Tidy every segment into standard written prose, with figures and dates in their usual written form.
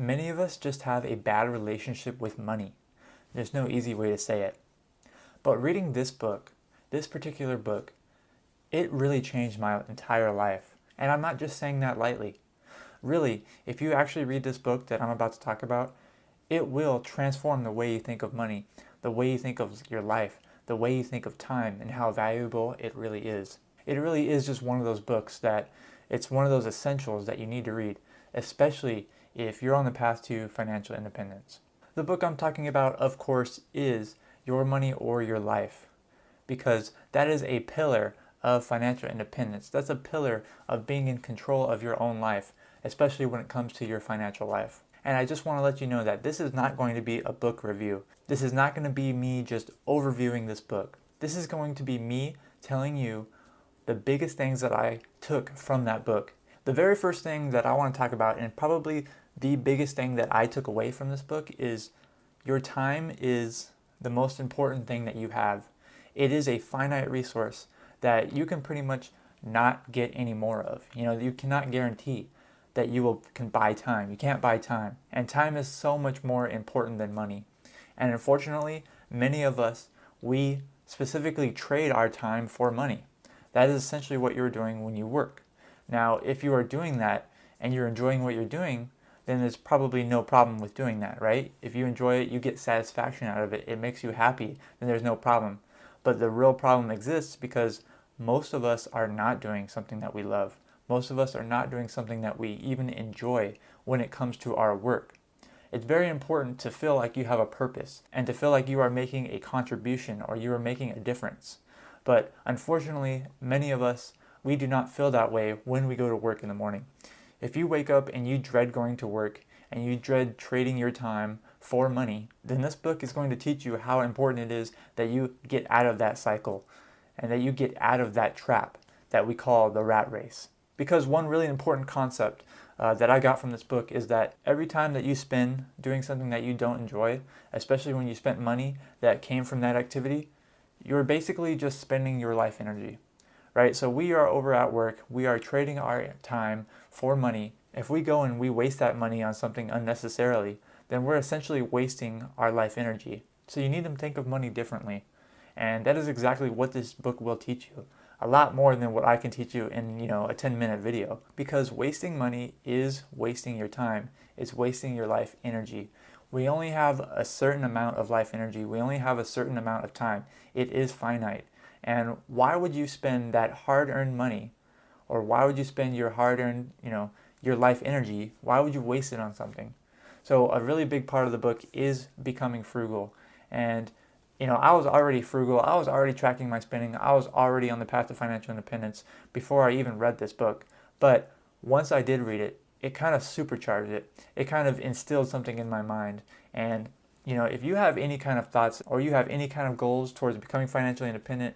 Many of us just have a bad relationship with money. There's no easy way to say it. But reading this book, this particular book, it really changed my entire life. And I'm not just saying that lightly. Really, if you actually read this book that I'm about to talk about, it will transform the way you think of money, the way you think of your life, the way you think of time, and how valuable it really is. It really is just one of those books that it's one of those essentials that you need to read, especially if you're on the path to financial independence. The book I'm talking about, of course, is Your Money or Your Life, because that is a pillar of financial independence. That's a pillar of being in control of your own life, especially when it comes to your financial life. And I just want to let you know that this is not going to be a book review. This is not going to be me just overviewing this book. This is going to be me telling you the biggest things that I took from that book. The very first thing that I want to talk about, and probably the biggest thing that I took away from this book, is your time is the most important thing that you have. It is a finite resource that you can pretty much not get any more of. You cannot guarantee that can buy time. You can't buy time. And time is so much more important than money. And unfortunately, many of us, we specifically trade our time for money. That is essentially what you're doing when you work. Now, if you are doing that and you're enjoying what you're doing, then there's probably no problem with doing that, right? If you enjoy it, you get satisfaction out of it, it makes you happy, then there's no problem. But the real problem exists because most of us are not doing something that we love. Most of us are not doing something that we even enjoy when it comes to our work. It's very important to feel like you have a purpose and to feel like you are making a contribution or you are making a difference. But unfortunately, many of us, we do not feel that way when we go to work in the morning. If you wake up and you dread going to work and you dread trading your time for money, then this book is going to teach you how important it is that you get out of that cycle and that you get out of that trap that we call the rat race. Because one really important concept that I got from this book is that every time that you spend doing something that you don't enjoy, especially when you spent money that came from that activity, you're basically just spending your life energy, right? So we are over at work, we are trading our time for money. If we go and we waste that money on something unnecessarily, then we're essentially wasting our life energy. So you need to think of money differently. And that is exactly what this book will teach you. A lot more than what I can teach you in, a 10-minute video. Because wasting money is wasting your time. It's wasting your life energy. We only have a certain amount of life energy. We only have a certain amount of time. It is finite. And why would you spend that hard-earned money, or why would you spend your hard-earned, your life energy, why would you waste it on something? So a really big part of the book is becoming frugal. And I was already frugal. I was already tracking my spending. I was already on the path to financial independence before I even read this book. But once I did read it, it kind of supercharged it. It kind of instilled something in my mind. And, if you have any kind of thoughts or you have any kind of goals towards becoming financially independent,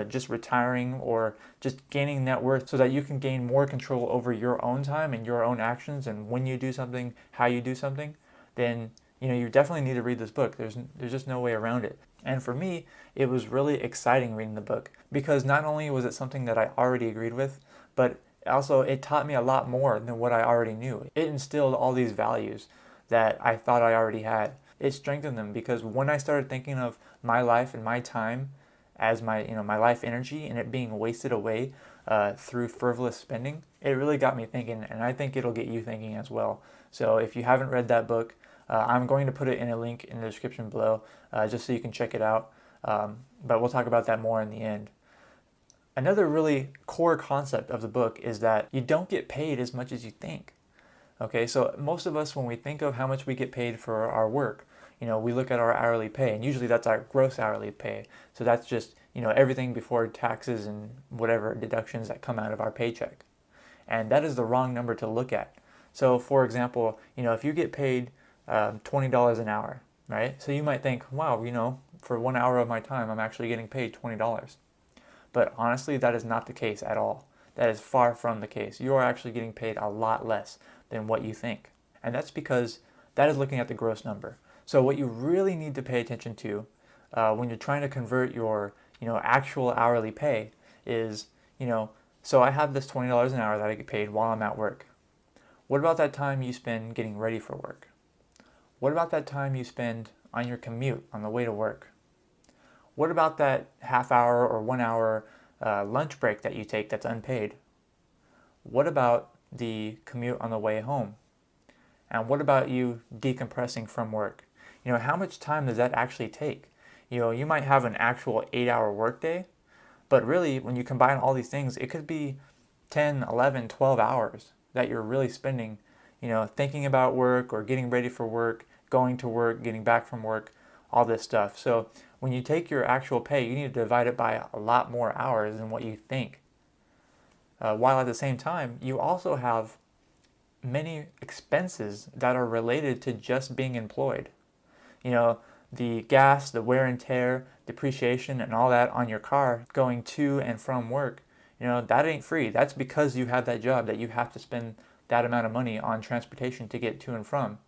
just retiring or just gaining net worth so that you can gain more control over your own time and your own actions and when you do something, how you do something, then, you definitely need to read this book. There's just no way around it. And for me, it was really exciting reading the book because not only was it something that I already agreed with, but also it taught me a lot more than what I already knew. It instilled all these values that I thought I already had. It strengthened them because when I started thinking of my life and my time as my life energy and it being wasted away through frivolous spending, it really got me thinking, and I think it'll get you thinking as well. So if you haven't read that book, I'm going to put it in a link in the description below just so you can check it out. But we'll talk about that more in the end. Another really core concept of the book is that you don't get paid as much as you think. Okay, so most of us, when we think of how much we get paid for our work, we look at our hourly pay, and usually that's our gross hourly pay. So that's just, everything before taxes and whatever deductions that come out of our paycheck. And that is the wrong number to look at. So for example, if you get paid $20 an hour, right? So you might think, wow, for 1 hour of my time, I'm actually getting paid $20. But honestly, that is not the case at all. That is far from the case. You are actually getting paid a lot less than what you think. And that's because that is looking at the gross number. So what you really need to pay attention to when you're trying to convert your, actual hourly pay is, so I have this $20 an hour that I get paid while I'm at work. What about that time you spend getting ready for work? What about that time you spend on your commute on the way to work? What about that half hour or 1 hour lunch break that you take that's unpaid? What about the commute on the way home? And what about you decompressing from work? How much time does that actually take? You might have an actual 8-hour workday, but really when you combine all these things, it could be 10, 11, 12 hours that you're really spending, thinking about work or getting ready for work, going to work, getting back from work, all this stuff. So when you take your actual pay, you need to divide it by a lot more hours than what you think. While at the same time, you also have many expenses that are related to just being employed. The gas, the wear and tear, depreciation, and all that on your car going to and from work, that ain't free. That's because you have that job that you have to spend that amount of money on transportation to get to and from.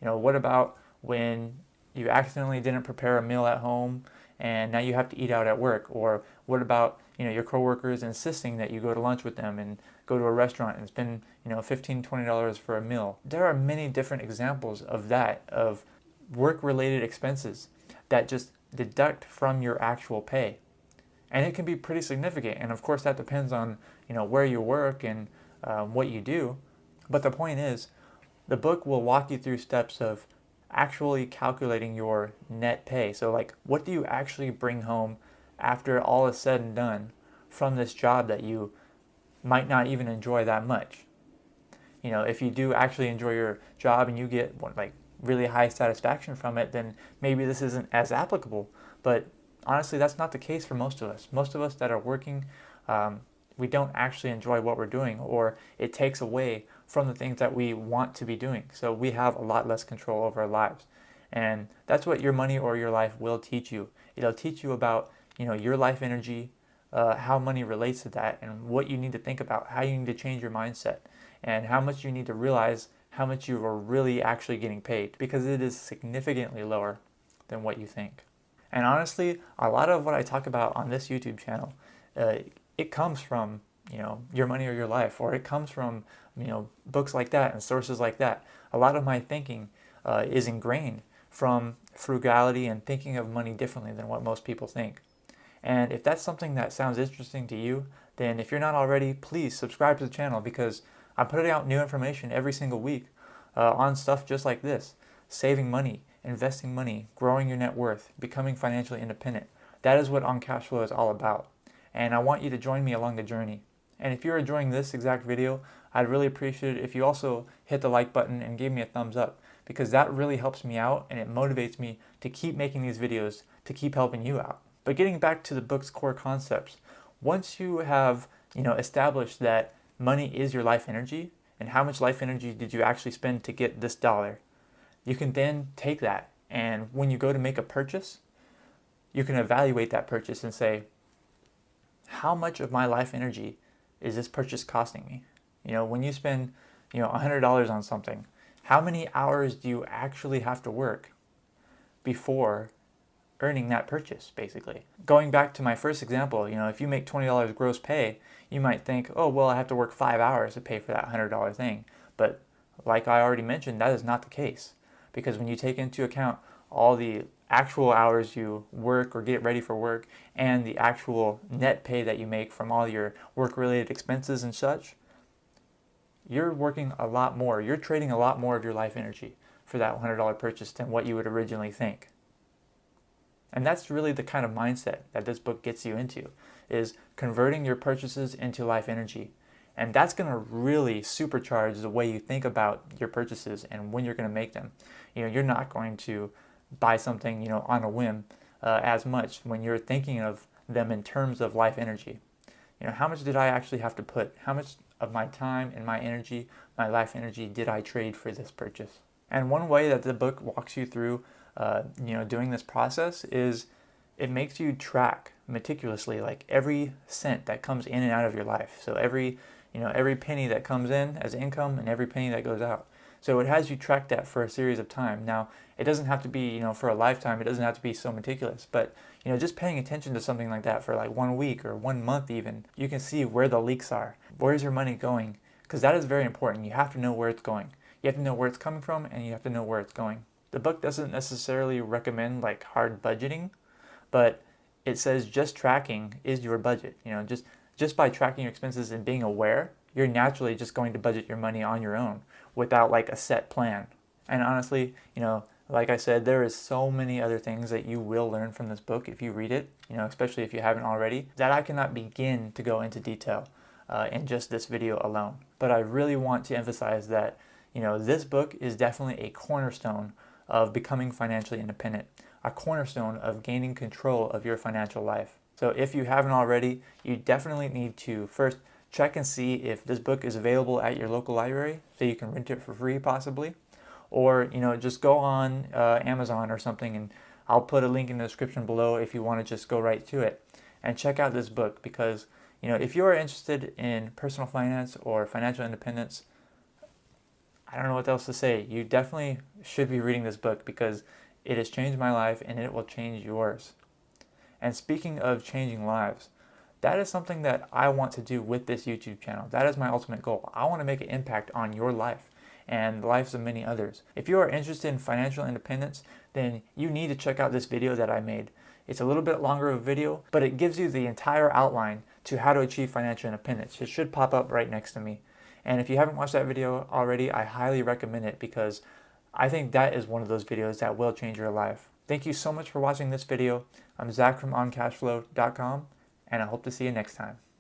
What about when you accidentally didn't prepare a meal at home and now you have to eat out at work? Or what about, your coworkers insisting that you go to lunch with them and go to a restaurant and spend, $15, $20 for a meal? There are many different examples of that, of work-related expenses that just deduct from your actual pay. And it can be pretty significant. And of course that depends on, where you work and what you do. But the point is, the book will walk you through steps of actually calculating your net pay. So like, what do you actually bring home after all is said and done from this job that you might not even enjoy that much? If you do actually enjoy your job and you get really high satisfaction from it, then maybe this isn't as applicable. But honestly, that's not the case for most of us. Most of us that are working, we don't actually enjoy what we're doing, or it takes away from the things that we want to be doing. So we have a lot less control over our lives. And that's what your money or your life will teach you. It'll teach you about, your life energy, how money relates to that, and what you need to think about, how you need to change your mindset, and how much you need to realize how much you are really actually getting paid, because it is significantly lower than what you think. And honestly, a lot of what I talk about on this YouTube channel, it comes from, Your Money or Your Life, or it comes from, books like that and sources like that. A lot of my thinking is ingrained from frugality and thinking of money differently than what most people think. And if that's something that sounds interesting to you, then if you're not already, please subscribe to the channel, because I'm putting out new information every single week on stuff just like this. Saving money, investing money, growing your net worth, becoming financially independent. That is what On Cash Flow is all about. And I want you to join me along the journey. And if you're enjoying this exact video, I'd really appreciate it if you also hit the like button and gave me a thumbs up, because that really helps me out and it motivates me to keep making these videos, to keep helping you out. But getting back to the book's core concepts, once you have, established that money is your life energy, and how much life energy did you actually spend to get this dollar, you can then take that, and when you go to make a purchase, you can evaluate that purchase and say, how much of my life energy is this purchase costing me? When you spend, $100 on something, how many hours do you actually have to work before earning that purchase, basically? Going back to my first example, if you make $20 gross pay, you might think, oh, well, I have to work 5 hours to pay for that $100 thing. But like I already mentioned, that is not the case. Because when you take into account all the actual hours you work or get ready for work and the actual net pay that you make from all your work-related expenses and such, you're working a lot more. You're trading a lot more of your life energy for that $100 purchase than what you would originally think. And that's really the kind of mindset that this book gets you into, is converting your purchases into life energy. And that's going to really supercharge the way you think about your purchases and when you're going to make them. You're not going to buy something, on a whim as much when you're thinking of them in terms of life energy. How much did I actually have to put? How much of my time and my energy, my life energy, did I trade for this purchase? And one way that the book walks you through doing this process is it makes you track meticulously like every cent that comes in and out of your life. So every penny that comes in as income and every penny that goes out. So it has you track that for a series of time. Now, it doesn't have to be, for a lifetime. It doesn't have to be so meticulous. But, just paying attention to something like that for like 1 week or 1 month even, you can see where the leaks are. Where's your money going because that is very important. You have to know where it's going. You have to know where it's coming from, and you have to know where it's going. The book doesn't necessarily recommend like hard budgeting, but it says just tracking is your budget. Just by tracking your expenses and being aware, you're naturally just going to budget your money on your own without like a set plan. And honestly, like I said, there is so many other things that you will learn from this book if you read it, especially if you haven't already, that I cannot begin to go into detail in just this video alone. But I really want to emphasize that, this book is definitely a cornerstone of becoming financially independent, a cornerstone of gaining control of your financial life. So if you haven't already, you definitely need to first check and see if this book is available at your local library so you can rent it for free possibly. Or, just go on Amazon or something, and I'll put a link in the description below if you want to just go right to it and check out this book, because, if you are interested in personal finance or financial independence, I don't know what else to say. You definitely should be reading this book because it has changed my life and it will change yours. And speaking of changing lives, that is something that I want to do with this YouTube channel. That is my ultimate goal. I want to make an impact on your life and the lives of many others. If you are interested in financial independence, then you need to check out this video that I made. It's a little bit longer of a video, but it gives you the entire outline to how to achieve financial independence. It should pop up right next to me. And if you haven't watched that video already, I highly recommend it because I think that is one of those videos that will change your life. Thank you so much for watching this video. I'm Zach from OnCashflow.com, and I hope to see you next time.